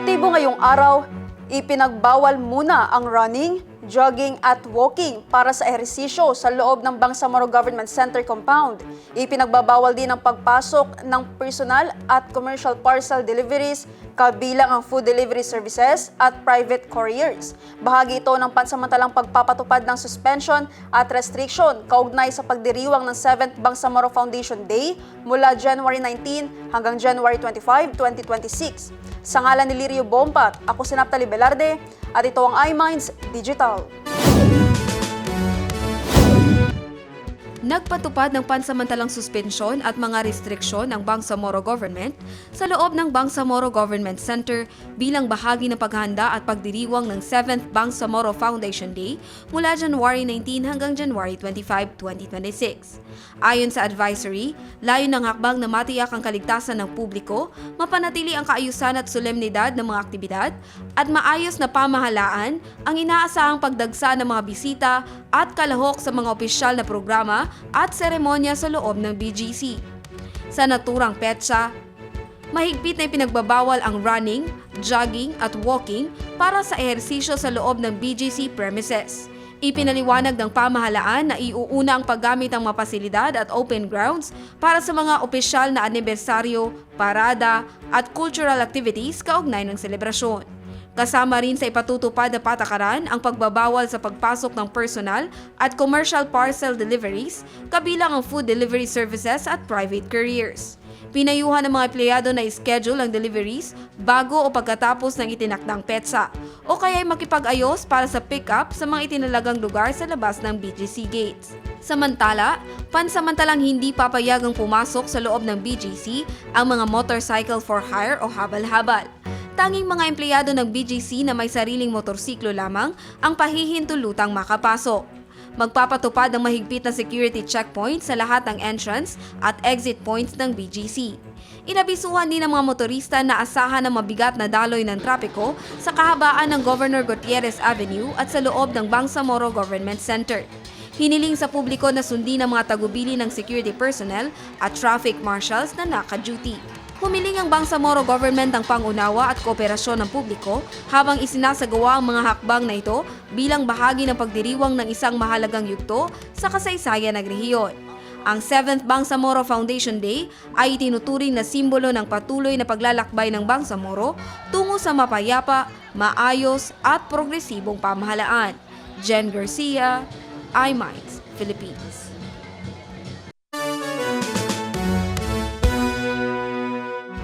Motibo ngayong araw, ipinagbawal muna ang running, jogging at walking para sa ehersisyo sa loob ng Bangsamoro Government Center compound. Ipinagbabawal din ang pagpasok ng personal at commercial parcel deliveries, kabilang ang food delivery services at private couriers. Bahagi ito ng pansamantalang pagpapatupad ng suspension at restriction kaugnay sa pagdiriwang ng 7th Bangsamoro Foundation Day mula January 19 hanggang January 25, 2026. Sa ngalan ni Lirio Bompat, ako si Naphtali Velarde at ito ang iMinds Digital. Nagpatupad ng pansamantalang suspensyon at mga restriksyon ang Bangsamoro Government sa loob ng Bangsamoro Government Center bilang bahagi ng paghahanda at pagdiriwang ng 7th Bangsamoro Foundation Day mula January 19 hanggang January 25, 2026. Ayon sa advisory, layo ng hakbang na matiyak ang kaligtasan ng publiko, mapanatili ang kaayusan at solemnidad ng mga aktibidad, at maayos na pamahalaan ang inaasahang pagdagsa ng mga bisita at kalahok sa mga opisyal na programa at seremonya sa loob ng BGC. Sa naturang petsa, mahigpit na ipinagbabawal ang running, jogging at walking para sa ehersisyo sa loob ng BGC premises. Ipinaliwanag ng pamahalaan na iuuna ang paggamit ng mga pasilidad at open grounds para sa mga opisyal na anibersaryo, parada at cultural activities kaugnay ng selebrasyon. Kasama rin sa ipatutupad na patakaran ang pagbabawal sa pagpasok ng personal at commercial parcel deliveries, kabilang ang food delivery services at private couriers. Pinayuhan ng mga empleyado na i-schedule ang deliveries bago o pagkatapos ng itinakdang petsa, o kaya'y makipag-ayos para sa pick-up sa mga itinalagang lugar sa labas ng BGC gates. Samantala, pansamantalang hindi papayagang pumasok sa loob ng BGC ang mga motorcycle for hire o habal-habal. Tanging mga empleyado ng BGC na may sariling motorsiklo lamang ang pahihintulutang makapasok. Magpapatupad ng mahigpit na security checkpoint sa lahat ng entrance at exit points ng BGC. Inabisuhan din ng mga motorista na asahan ng mabigat na daloy ng trapiko sa kahabaan ng Governor Gutierrez Avenue at sa loob ng Bangsamoro Government Center. Hiniling sa publiko na sundin ang mga tagubili ng security personnel at traffic marshals na naka-duty. Humiling ang Bangsamoro Government ng pangunawa at kooperasyon ng publiko habang isinasagawa ang mga hakbang na ito bilang bahagi ng pagdiriwang ng isang mahalagang yugto sa kasaysayan ng rehiyon. Ang 7th Bangsamoro Foundation Day ay itinuturing na simbolo ng patuloy na paglalakbay ng Bangsamoro tungo sa mapayapa, maayos at progresibong pamahalaan. Jen Garcia, iMinds, Philippines.